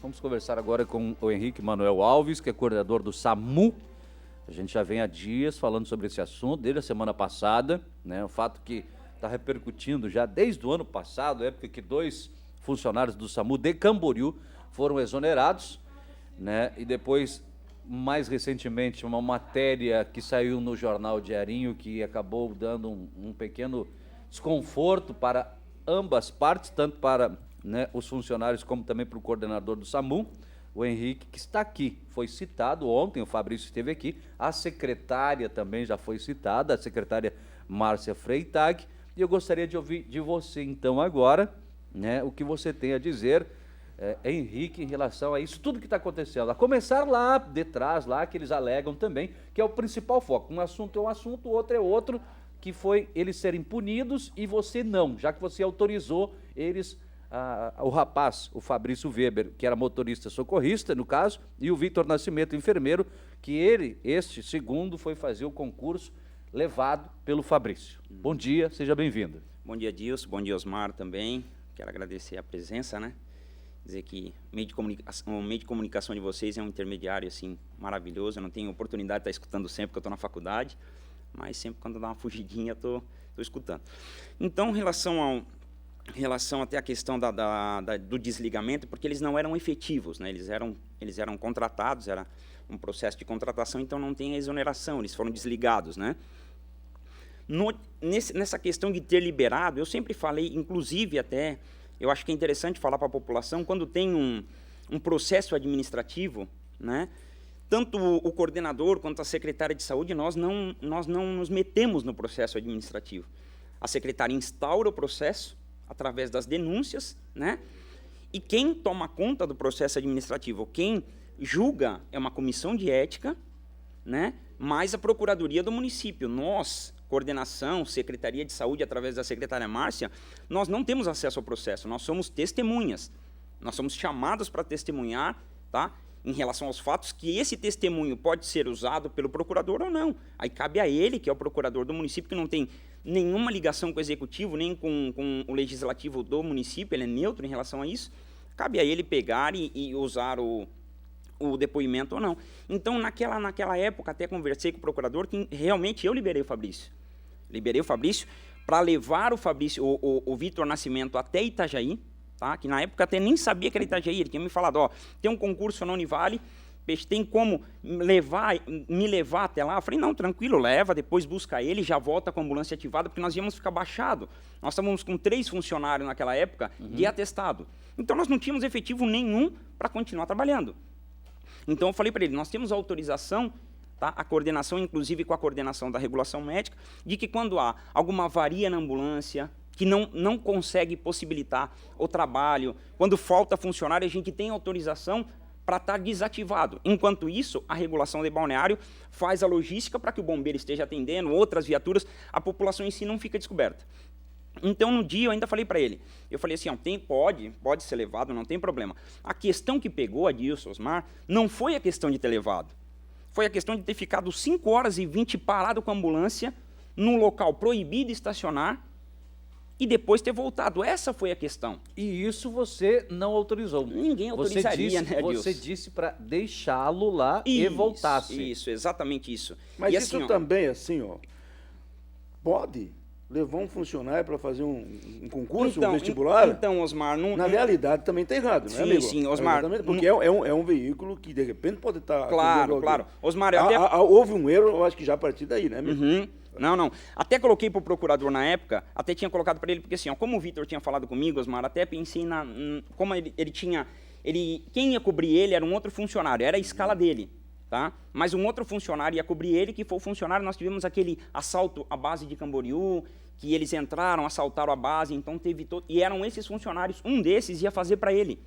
Vamos conversar agora com o Henrique Manuel Alves, que é coordenador do SAMU. A gente já vem há dias falando sobre esse assunto, desde a semana passada, né? O fato que está repercutindo já desde o ano passado, época que 2 funcionários do SAMU de Camboriú foram exonerados, né? E depois, mais recentemente, uma matéria que saiu no jornal Diarinho que acabou dando um pequeno desconforto para ambas partes, tanto para, né, os funcionários como também para o coordenador do SAMU, o Henrique, que está aqui. Foi citado ontem, o Fabrício esteve aqui, a secretária também já foi citada, a secretária Márcia Freitag, e eu gostaria de ouvir de você, então, agora, né, o que você tem a dizer, Henrique, em relação a isso, tudo que está acontecendo. A começar lá de trás, lá que eles alegam também, que é o principal foco. Um assunto é um assunto, o outro é outro, que foi eles serem punidos e você não, já que você autorizou eles, o rapaz, o Fabrício Weber, que era motorista socorrista, no caso, e o Vitor Nascimento, enfermeiro, que este segundo, foi fazer o concurso levado pelo Fabrício. Bom dia, seja bem-vindo. Bom dia, Dilson. Bom dia, Osmar, também. Quero agradecer a presença, né? Dizer que o meio de comunicação de vocês é um intermediário, assim, maravilhoso. Eu não tenho oportunidade de estar escutando sempre, porque eu estou na faculdade, mas sempre quando dá uma fugidinha, estou escutando. Então, em relação até a questão do desligamento, porque eles não eram efetivos, né? Eles eram contratados, era um processo de contratação, então não tem a exoneração, eles foram desligados, né? Nessa questão de ter liberado, eu sempre falei, inclusive até, eu acho que é interessante falar para a população, quando tem um processo administrativo, né? Tanto o coordenador quanto a secretária de saúde, nós não nos metemos no processo administrativo. A secretária instaura o processo através das denúncias, né? E quem toma conta do processo administrativo, quem julga é uma comissão de ética, né? Mais a procuradoria do município. Nós, coordenação, Secretaria de Saúde, através da secretária Márcia, nós não temos acesso ao processo, nós somos testemunhas. Nós somos chamados para testemunhar, tá? Em relação aos fatos, que esse testemunho pode ser usado pelo procurador ou não. Aí cabe a ele, que é o procurador do município, que não tem nenhuma ligação com o executivo, nem com o legislativo do município, ele é neutro em relação a isso, cabe a ele pegar e usar o depoimento ou não. Então, naquela época, até conversei com o procurador, que realmente eu liberei o Fabrício. Liberei o Fabrício para levar o Vitor Nascimento até Itajaí, tá? Que na época até nem sabia que era Itajaí, ele tinha me falado, ó, tem um concurso na Univale, tem como me levar até lá? Eu falei, não, tranquilo, leva, depois busca ele, já volta com a ambulância ativada, porque nós íamos ficar baixado. Nós estávamos com 3 funcionários naquela época de atestado. Então, nós não tínhamos efetivo nenhum para continuar trabalhando. Então, eu falei para ele, nós temos autorização, tá? A coordenação, inclusive com a coordenação da regulação médica, de que quando há alguma avaria na ambulância, que não consegue possibilitar o trabalho, quando falta funcionário, a gente tem autorização para estar desativado. Enquanto isso, a regulação de balneário faz a logística para que o bombeiro esteja atendendo, outras viaturas, a população em si não fica descoberta. Então, no dia, eu ainda falei para ele, eu falei assim, ó, pode ser levado, não tem problema. A questão que pegou a Dilson, Osmar, não foi a questão de ter levado, foi a questão de ter ficado 5 horas e 20 parado com a ambulância, num local proibido de estacionar, e depois ter voltado. Essa foi a questão. E isso você não autorizou. Ninguém autorizaria, né, Dilson? Você disse para deixá-lo lá e voltasse. Isso, exatamente isso. Mas e isso assim, também, assim, ó, pode levar um funcionário para fazer um concurso, um vestibular? Então, Osmar... Na realidade, também está errado, não é, amigo? Sim, Osmar... Porque é um veículo que, de repente, pode estar... Claro. Osmar, houve um erro, eu acho que já a partir daí, né, amigo? Não. Até coloquei para o procurador na época, até tinha colocado para ele, porque assim, ó, como o Vitor tinha falado comigo, Osmar, até pensei como ele tinha... quem ia cobrir ele era um outro funcionário, era a escala dele, tá? Mas um outro funcionário ia cobrir ele, que foi o funcionário, nós tivemos aquele assalto à base de Camboriú, que eles entraram, assaltaram a base, então teve e eram esses funcionários, um desses ia fazer para ele.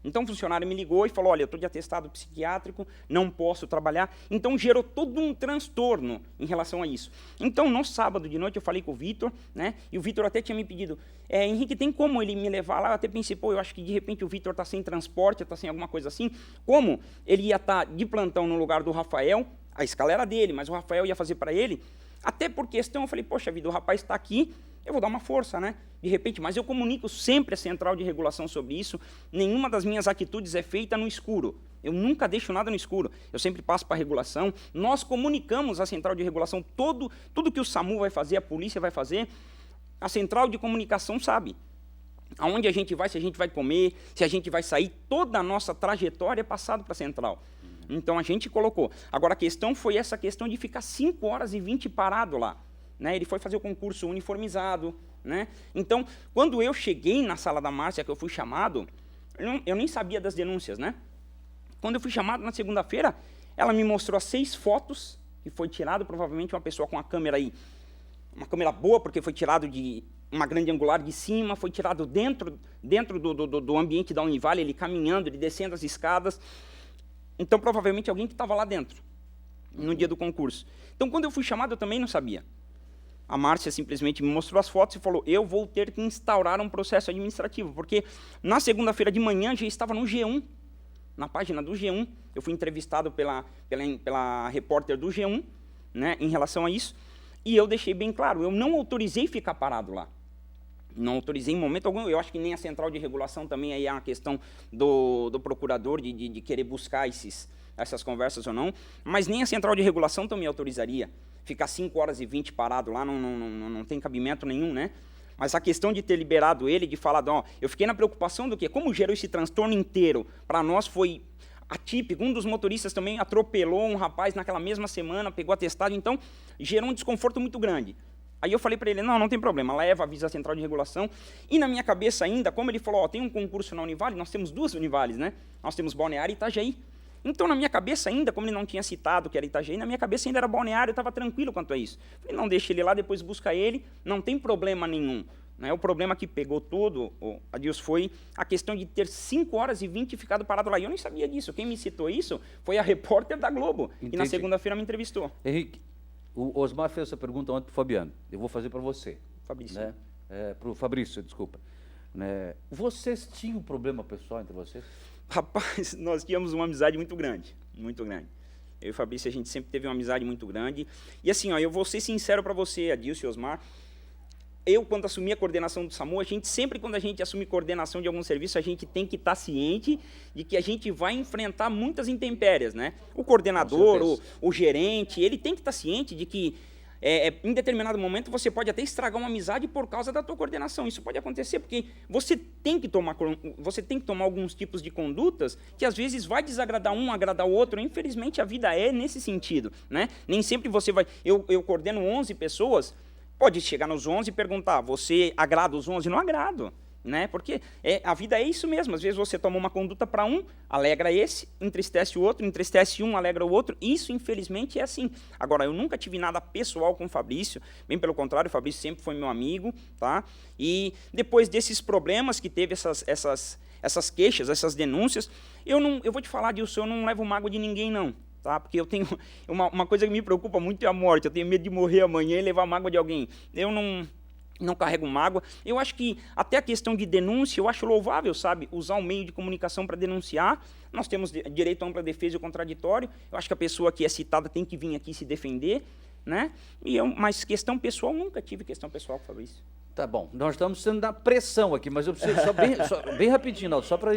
Então o funcionário me ligou e falou, olha, eu estou de atestado psiquiátrico, não posso trabalhar. Então gerou todo um transtorno em relação a isso. Então no sábado de noite eu falei com o Vitor, né? E o Vitor até tinha me pedido, Henrique, tem como ele me levar lá? Eu até pensei, pô, eu acho que de repente o Vitor está sem transporte, está sem alguma coisa assim. Como ele ia estar de plantão no lugar do Rafael, a escala era dele, mas o Rafael ia fazer para ele. Até por questão, eu falei, poxa vida, o rapaz está aqui, eu vou dar uma força, né? De repente, mas eu comunico sempre a central de regulação sobre isso, nenhuma das minhas atitudes é feita no escuro. Eu nunca deixo nada no escuro, eu sempre passo para a regulação, nós comunicamos à central de regulação tudo que o SAMU vai fazer, a polícia vai fazer, a central de comunicação sabe. Aonde a gente vai, se a gente vai comer, se a gente vai sair, toda a nossa trajetória é passada para a central. Então a gente colocou. Agora a questão foi essa questão de ficar 5h20 parado lá. Né? Ele foi fazer o concurso uniformizado. Né? Então, quando eu cheguei na sala da Márcia, que eu fui chamado, eu nem sabia das denúncias. Né? Quando eu fui chamado na segunda-feira, ela me mostrou as 6 fotos, que foi tirado provavelmente uma pessoa com a câmera aí, uma câmera boa, porque foi tirado de uma grande angular de cima, foi tirado dentro do ambiente da Univale, ele caminhando, ele descendo as escadas. Então, provavelmente, alguém que estava lá dentro, no dia do concurso. Então, quando eu fui chamado, eu também não sabia. A Márcia simplesmente me mostrou as fotos e falou, eu vou ter que instaurar um processo administrativo, porque na segunda-feira de manhã já estava no G1, na página do G1, eu fui entrevistado pela repórter do G1, né, em relação a isso, e eu deixei bem claro, eu não autorizei ficar parado lá. Não autorizei em momento algum, eu acho que nem a central de regulação também aí é uma questão do procurador de querer buscar essas conversas ou não, mas nem a central de regulação também autorizaria. Ficar 5h20 parado lá não tem cabimento nenhum, né? Mas a questão de ter liberado ele, de falar, ó, eu fiquei na preocupação do quê? Como gerou esse transtorno inteiro, para nós foi atípico, um dos motoristas também atropelou um rapaz naquela mesma semana, pegou atestado, então gerou um desconforto muito grande. Aí eu falei para ele, não tem problema, leva, avisa a central de regulação. E na minha cabeça ainda, como ele falou, ó, tem um concurso na Univale, nós temos 2 Univales, né? Nós temos Balneário e Itajaí. Então, na minha cabeça ainda, como ele não tinha citado que era Itajaí, na minha cabeça ainda era Balneário, eu estava tranquilo quanto a isso. Falei, não, deixa ele lá, depois busca ele, não tem problema nenhum. Né? O problema que pegou tudo, Adilson, foi a questão de ter 5h20 ficado parado lá. E eu nem sabia disso. Quem me citou isso foi a repórter da Globo, que na segunda-feira me entrevistou. Henrique, o Osmar fez essa pergunta ontem para o Fabiano. Eu vou fazer para você. Fabrício. Né? Para o Fabrício, desculpa. Né? Vocês tinham problema pessoal entre vocês? Rapaz, nós tínhamos uma amizade muito grande, muito grande. Eu e o Fabrício, a gente sempre teve uma amizade muito grande. E assim, ó, eu vou ser sincero para você, Adilson e Osmar, eu, quando assumi a coordenação do SAMU, quando a gente assume coordenação de algum serviço, a gente tem que estar ciente de que a gente vai enfrentar muitas intempéries, né? O coordenador, o gerente, ele tem que estar ciente de que em determinado momento você pode até estragar uma amizade por causa da tua coordenação. Isso pode acontecer porque você tem que tomar alguns tipos de condutas que às vezes vai desagradar um, agradar o outro. Infelizmente a vida é nesse sentido, né? Nem sempre você vai... Eu coordeno 11 pessoas, pode chegar nos 11 e perguntar, você agrada os 11? Não agrado. Né? Porque a vida é isso mesmo. Às vezes você toma uma conduta para um, alegra esse, entristece o outro, entristece um, alegra o outro. Isso, infelizmente, é assim. Agora, eu nunca tive nada pessoal com o Fabrício, bem pelo contrário, o Fabrício sempre foi meu amigo, tá? E depois desses problemas que teve essas queixas, essas denúncias, eu vou te falar disso, eu não levo mágoa de ninguém, não. Tá? Porque eu tenho uma coisa que me preocupa muito é a morte. Eu tenho medo de morrer amanhã e levar mágoa de alguém. Eu não carrego mágoa. Eu acho que até a questão de denúncia, eu acho louvável, sabe? Usar o meio de comunicação para denunciar. Nós temos direito à ampla defesa e o contraditório. Eu acho que a pessoa que é citada tem que vir aqui se defender, né? Mas questão pessoal, nunca tive questão pessoal com o Fabrício. Tá bom, nós estamos sendo da pressão aqui, mas eu preciso só bem rapidinho, Naldo, só para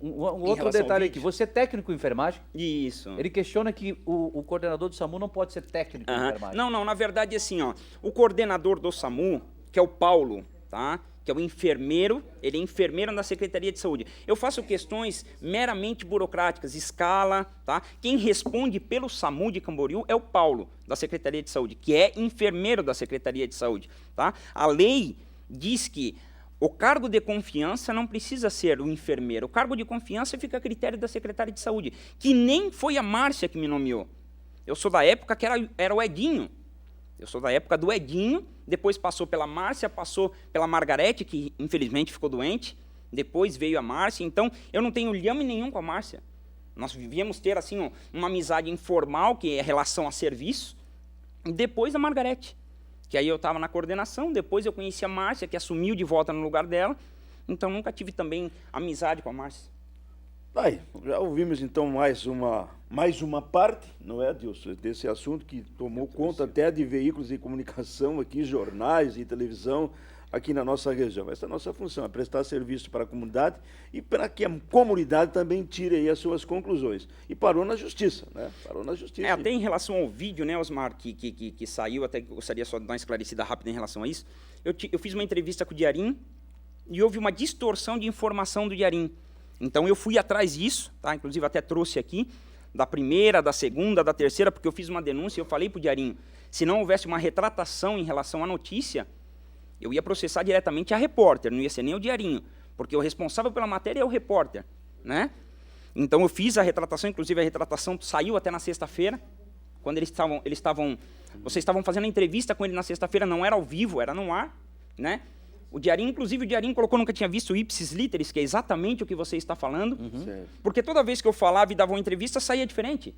um outro detalhe aqui. Você é técnico em enfermagem? Isso. Ele questiona que o coordenador do SAMU não pode ser técnico em enfermagem. Não, na verdade, assim, ó, o coordenador do SAMU, que é o Paulo, tá? Que é o enfermeiro, ele é enfermeiro da Secretaria de Saúde. Eu faço questões meramente burocráticas, escala, tá? Quem responde pelo SAMU de Camboriú é o Paulo, da Secretaria de Saúde, que é enfermeiro da Secretaria de Saúde, tá? A lei diz que o cargo de confiança não precisa ser o enfermeiro, o cargo de confiança fica a critério da Secretaria de Saúde, que nem foi a Márcia que me nomeou. Eu sou da época que era o Edinho. Eu sou da época do Edinho, depois passou pela Márcia, passou pela Margarete, que infelizmente ficou doente, depois veio a Márcia, então eu não tenho liame nenhum com a Márcia. Nós vivíamos ter assim uma amizade informal, que é relação a serviço, e depois a Margarete, que aí eu estava na coordenação, depois eu conheci a Márcia, que assumiu de volta no lugar dela, então nunca tive também amizade com a Márcia. Aí, já ouvimos então mais uma mais uma parte, não é, Adilson, desse assunto que tomou conta até de veículos de comunicação aqui, jornais e televisão aqui na nossa região. Essa é a nossa função, é prestar serviço para a comunidade e para que a comunidade também tire aí as suas conclusões. E parou na justiça, né? Parou na justiça. Até em relação ao vídeo, né, Osmar, que saiu, até que eu gostaria só de dar uma esclarecida rápida em relação a isso. Eu fiz uma entrevista com o Diarim e houve uma distorção de informação do Diarim. Então eu fui atrás disso, tá? Inclusive até trouxe aqui, da primeira, da segunda, da terceira, porque eu fiz uma denúncia e eu falei para o Diarim, se não houvesse uma retratação em relação à notícia, eu ia processar diretamente a repórter, não ia ser nem o Diarinho, porque o responsável pela matéria é o repórter, né? Então eu fiz a retratação, inclusive a retratação saiu até na sexta-feira, quando vocês estavam fazendo a entrevista com ele na sexta-feira, não era ao vivo, era no ar, né? O Diarinho, inclusive o Diarinho colocou, nunca tinha visto o ipsis literis, que é exatamente o que você está falando, porque toda vez que eu falava e dava uma entrevista, saía diferente.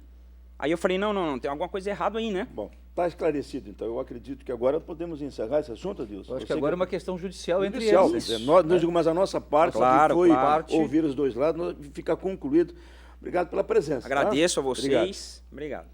Aí eu falei, não, tem alguma coisa errada aí, né? Bom, está esclarecido, então. Eu acredito que agora podemos encerrar esse assunto, Adilson. Eu acho que agora é uma questão judicial entre eles. Não digo, mas a nossa parte, claro, que foi ouvir os dois lados, fica concluído. Obrigado pela presença. Agradeço a vocês. Obrigado. Obrigado.